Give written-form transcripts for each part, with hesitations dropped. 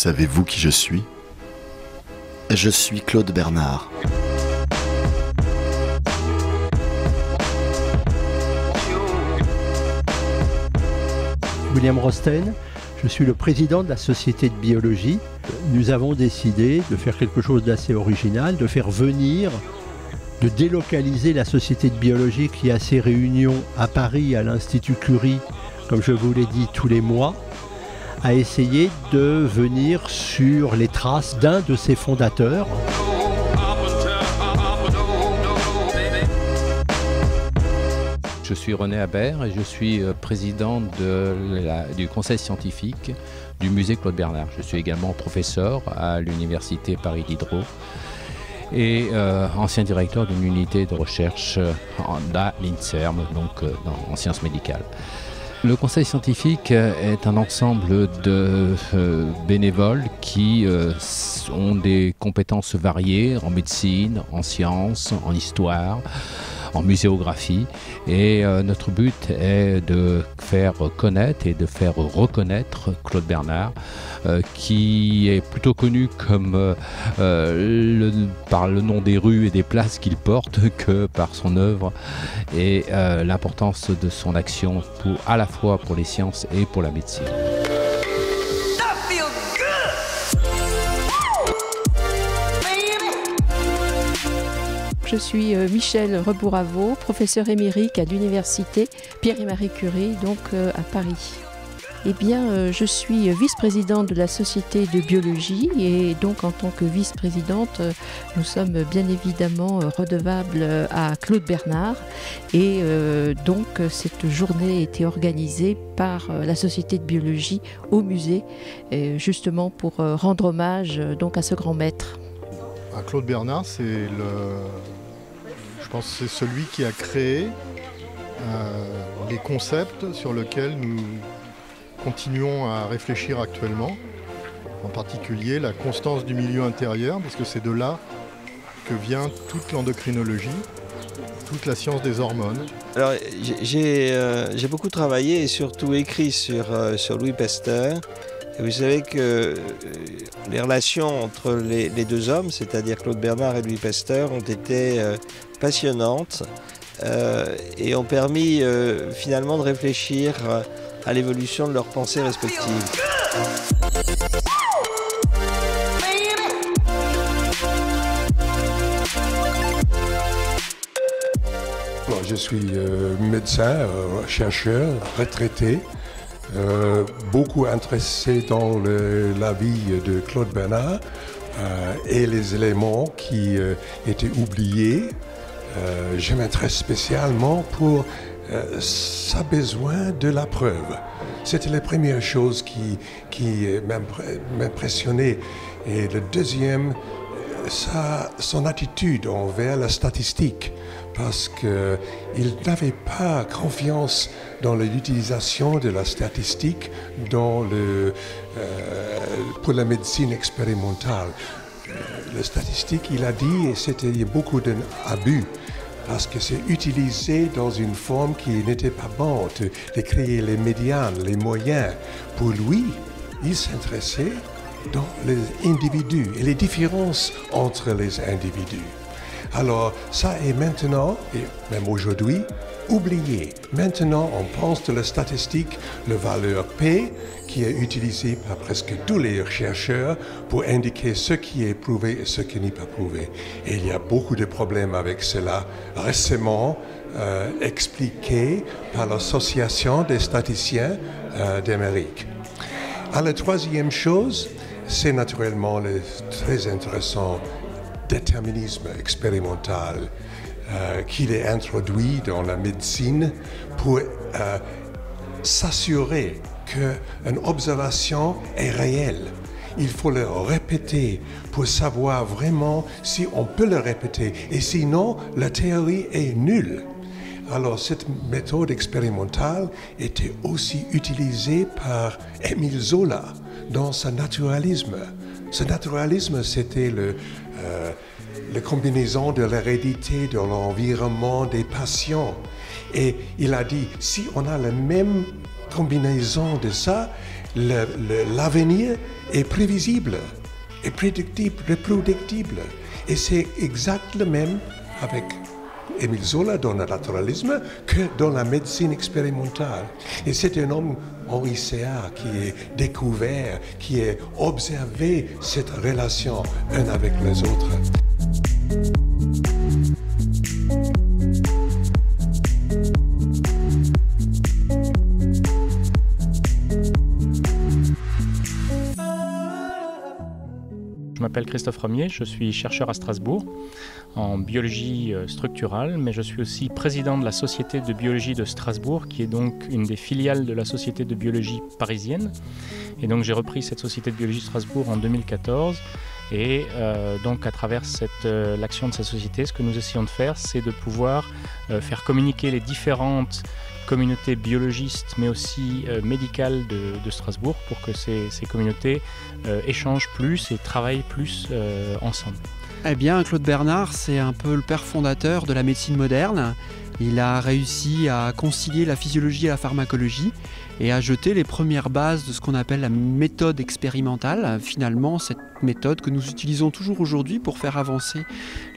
Savez-vous qui je suis? Je suis Claude Bernard. William Rosten, je suis le président de la Société de biologie. Nous avons décidé de faire quelque chose d'assez original, de faire venir, de délocaliser la Société de biologie qui a ses réunions à Paris, à l'Institut Curie, comme je vous l'ai dit, tous les mois, à essayer de venir sur les traces d'un de ses fondateurs. Je suis René Habert et je suis président du conseil scientifique du musée Claude Bernard. Je suis également professeur à l'université Paris Diderot et ancien directeur d'une unité de recherche à l'INSERM, donc en sciences médicales. Le conseil scientifique est un ensemble de bénévoles qui ont des compétences variées en médecine, en sciences, en histoire, en muséographie, et notre but est de faire connaître et de faire reconnaître Claude Bernard, qui est plutôt connu comme par le nom des rues et des places qu'il porte que par son œuvre et l'importance de son action à la fois pour les sciences et pour la médecine. Je suis Michèle Rebouravo, professeure émérite à l'université Pierre et Marie Curie, donc à Paris. Eh bien, je suis vice-présidente de la Société de biologie et donc en tant que vice-présidente, nous sommes bien évidemment redevables à Claude Bernard et donc cette journée a été organisée par la Société de biologie au musée, justement pour rendre hommage donc à ce grand maître. Claude Bernard, je pense que c'est celui qui a créé les concepts sur lesquels nous continuons à réfléchir actuellement, en particulier la constance du milieu intérieur, parce que c'est de là que vient toute l'endocrinologie, toute la science des hormones. Alors j'ai beaucoup travaillé et surtout écrit sur Louis Pasteur. Et vous savez que les relations entre les deux hommes, c'est-à-dire Claude Bernard et Louis Pasteur, ont été passionnantes et ont permis finalement de réfléchir à l'évolution de leurs pensées respectives. Je suis médecin, chercheur, retraité. Beaucoup intéressé dans la vie de Claude Bernard et les éléments qui étaient oubliés. Je m'intéresse spécialement pour sa besoin de la preuve. C'était la première chose qui m'impressionnait. Et le deuxième, son attitude envers la statistique, parce qu'il n'avait pas confiance dans l'utilisation de la statistique pour la médecine expérimentale. La statistique, il a dit, il y a beaucoup d'abus, parce que c'est utilisé dans une forme qui n'était pas bonne, de créer les médianes, les moyens. Pour lui, il s'intéressait dans les individus et les différences entre les individus. Alors ça est maintenant, et même aujourd'hui, oublié. Maintenant, on pense de la statistique, la valeur P, qui est utilisée par presque tous les chercheurs pour indiquer ce qui est prouvé et ce qui n'est pas prouvé. Et il y a beaucoup de problèmes avec cela, récemment expliqués par l'Association des statisticiens d'Amérique. La troisième chose, c'est naturellement le très intéressant déterminisme expérimental qu'il est introduit dans la médecine pour s'assurer qu'une observation est réelle. Il faut le répéter pour savoir vraiment si on peut le répéter. Et sinon, la théorie est nulle. Alors, cette méthode expérimentale était aussi utilisée par Émile Zola dans son naturalisme. Ce naturalisme, c'était la combinaison de l'hérédité, de l'environnement, des patients. Et il a dit, si on a la même combinaison de ça, l'avenir est prévisible, est prédictible. Et c'est exact le même avec Émile Zola dans le naturalisme que dans la médecine expérimentale. Et c'est un homme, Henri Céard, qui est découvert, qui a observé cette relation un avec les autres. Je m'appelle Christophe Remier, je suis chercheur à Strasbourg en biologie structurale, mais je suis aussi président de la Société de biologie de Strasbourg, qui est donc une des filiales de la Société de biologie parisienne. Et donc j'ai repris cette Société de biologie de Strasbourg en 2014. Et donc à travers l'action de cette société, ce que nous essayons de faire, c'est de pouvoir faire communiquer les différentes communautés biologistes, mais aussi médicales de Strasbourg, pour que ces communautés échangent plus et travaillent plus ensemble. Eh bien, Claude Bernard, c'est un peu le père fondateur de la médecine moderne. Il a réussi à concilier la physiologie et la pharmacologie et à jeter les premières bases de ce qu'on appelle la méthode expérimentale. Finalement, cette méthode que nous utilisons toujours aujourd'hui pour faire avancer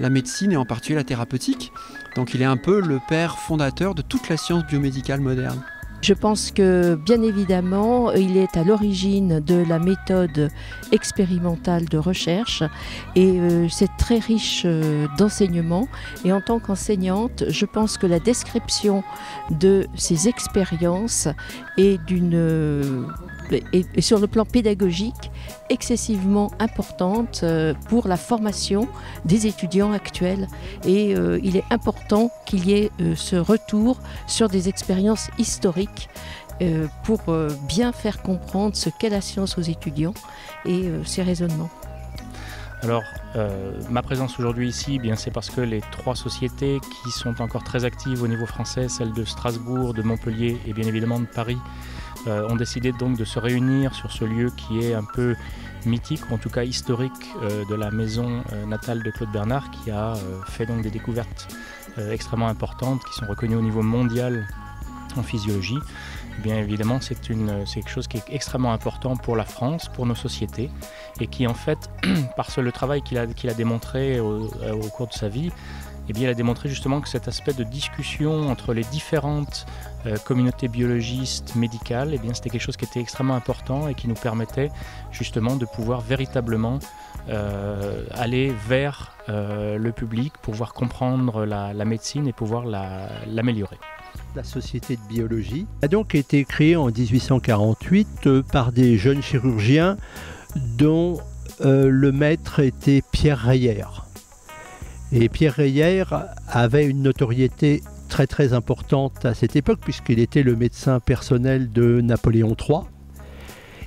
la médecine et en particulier la thérapeutique. Donc il est un peu le père fondateur de toute la science biomédicale moderne. Je pense que, bien évidemment, il est à l'origine de la méthode expérimentale de recherche et c'est très riche d'enseignements. Et en tant qu'enseignante, je pense que la description de ces expériences est et sur le plan pédagogique excessivement importante pour la formation des étudiants actuels. Et il est important qu'il y ait ce retour sur des expériences historiques pour bien faire comprendre ce qu'est la science aux étudiants et ses raisonnements. Alors, ma présence aujourd'hui ici, c'est parce que les trois sociétés qui sont encore très actives au niveau français, celles de Strasbourg, de Montpellier et bien évidemment de Paris, ont décidé donc de se réunir sur ce lieu qui est un peu mythique, ou en tout cas historique, de la maison natale de Claude Bernard, qui a fait donc des découvertes extrêmement importantes, qui sont reconnues au niveau mondial en physiologie. Bien évidemment, c'est quelque chose qui est extrêmement important pour la France, pour nos sociétés, et qui en fait, par le travail qu'il a démontré au cours de sa vie, il a démontré justement que cet aspect de discussion entre les différentes communautés biologistes, médicales, c'était quelque chose qui était extrêmement important et qui nous permettait justement de pouvoir véritablement aller vers le public, pouvoir comprendre la médecine et pouvoir l'améliorer. La Société de biologie a donc été créée en 1848 par des jeunes chirurgiens dont le maître était Pierre Reyer. Et Pierre Reyer avait une notoriété très très importante à cette époque puisqu'il était le médecin personnel de Napoléon III.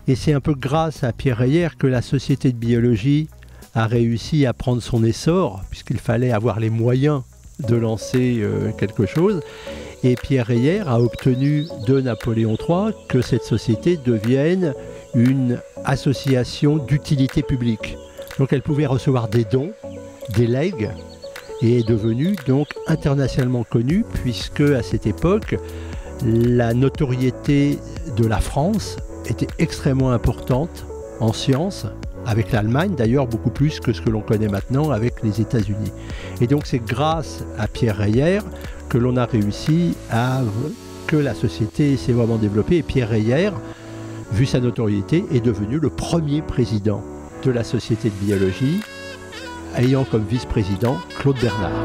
Et c'est un peu grâce à Pierre Reyer que la Société de biologie a réussi à prendre son essor puisqu'il fallait avoir les moyens de lancer quelque chose. Et Pierre Reyer a obtenu de Napoléon III que cette société devienne une association d'utilité publique. Donc elle pouvait recevoir des dons, des legs, et est devenue donc internationalement connue puisque à cette époque, la notoriété de la France était extrêmement importante en sciences, avec l'Allemagne d'ailleurs beaucoup plus que ce que l'on connaît maintenant avec les États-Unis. Et donc c'est grâce à Pierre Reyer que l'on a réussi que la société s'est vraiment développée. Et Pierre Reyer, vu sa notoriété, est devenu le premier président de la Société de biologie, ayant comme vice-président Claude Bernard.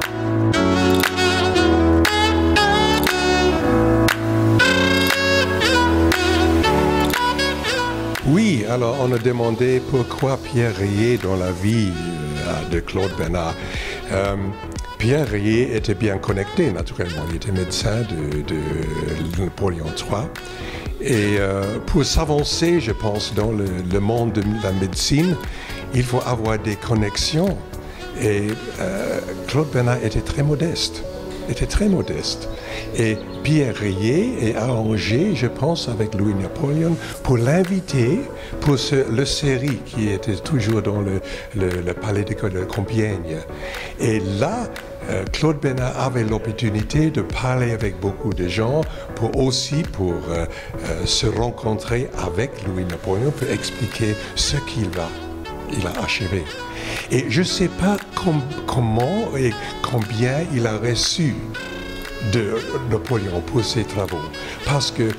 Oui, alors on a demandé pourquoi Pierre Reyer dans la vie de Claude Bernard. Pierre Reyer était bien connecté, naturellement. Il était médecin de Napoléon III. Et pour s'avancer, je pense, dans le monde de la médecine, il faut avoir des connexions. Et Claude Bernard était très modeste. était très modeste. Et Pierre Rayet a arrangé, je pense, avec Louis-Napoléon, pour l'inviter pour le série qui était toujours dans le palais de Compiègne. Et là, Claude Bernard avait l'opportunité de parler avec beaucoup de gens pour se rencontrer avec Louis-Napoléon pour expliquer ce qu'il a achevé. Et je ne sais pas comment et combien il a reçu de Napoléon pour ses travaux. Parce que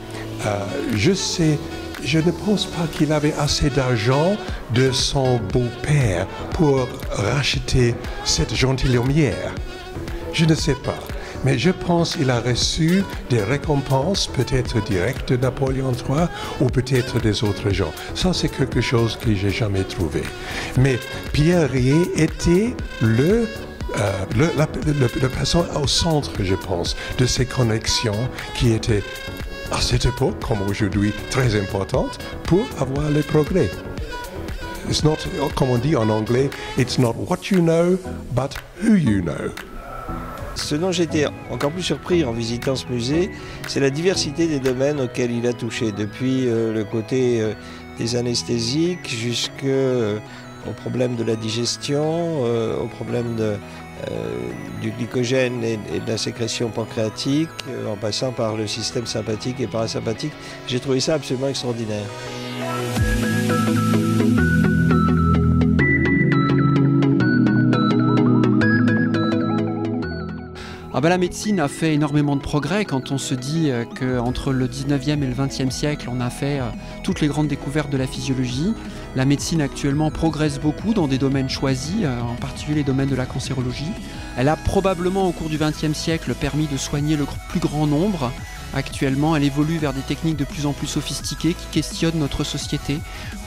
je ne pense pas qu'il avait assez d'argent de son beau-père pour racheter cette gentilhommière. Je ne sais pas. Mais je pense qu'il a reçu des récompenses, peut-être directes de Napoléon III ou peut-être des autres gens. Ça, c'est quelque chose que j'ai jamais trouvé. Mais Pierre Rayet était la personne au centre, je pense, de ces connexions qui étaient, à cette époque, comme aujourd'hui, très importantes pour avoir le progrès. It's not, comme on dit en anglais, it's not what you know, but who you know. Ce dont j'étais encore plus surpris en visitant ce musée, c'est la diversité des domaines auxquels il a touché, depuis le côté des anesthésiques jusqu'au problème de la digestion, au problème du glycogène et de la sécrétion pancréatique, en passant par le système sympathique et parasympathique. J'ai trouvé ça absolument extraordinaire. La médecine a fait énormément de progrès quand on se dit qu'entre le 19e et le 20e siècle, on a fait toutes les grandes découvertes de la physiologie. La médecine actuellement progresse beaucoup dans des domaines choisis, en particulier les domaines de la cancérologie. Elle a probablement au cours du 20e siècle permis de soigner le plus grand nombre. Actuellement, elle évolue vers des techniques de plus en plus sophistiquées qui questionnent notre société.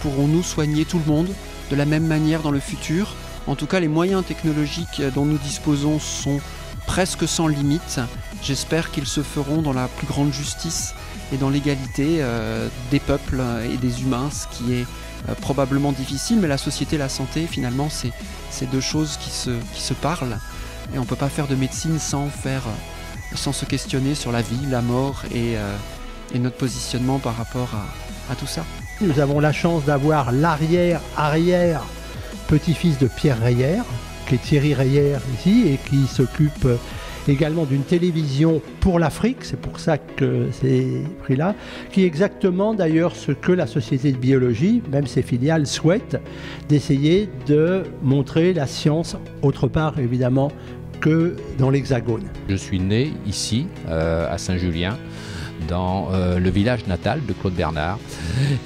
Pourrons-nous soigner tout le monde de la même manière dans le futur? En tout cas, les moyens technologiques dont nous disposons sont presque sans limite. J'espère qu'ils se feront dans la plus grande justice et dans l'égalité des peuples et des humains, ce qui est probablement difficile, mais la société et la santé, finalement, c'est deux choses qui se parlent. Et on ne peut pas faire de médecine sans se questionner sur la vie, la mort et notre positionnement par rapport à tout ça. Nous avons la chance d'avoir l'arrière petit-fils de Pierre Rayet, qui est Thierry Rayet ici, et qui s'occupe également d'une télévision pour l'Afrique, c'est pour ça que c'est pris là, qui est exactement d'ailleurs ce que la Société de biologie, même ses filiales, souhaitent, d'essayer de montrer la science autre part évidemment que dans l'Hexagone. Je suis né ici, à Saint-Julien, dans le village natal de Claude Bernard.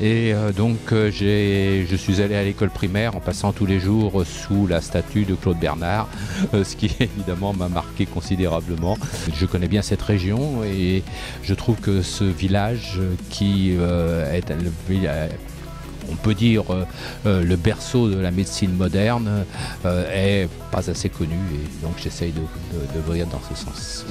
Et donc je suis allé à l'école primaire en passant tous les jours sous la statue de Claude Bernard, ce qui évidemment m'a marqué considérablement. Je connais bien cette région et je trouve que ce village qui est le village, on peut dire le berceau de la médecine moderne, est pas assez connu, et donc j'essaye de briller dans ce sens.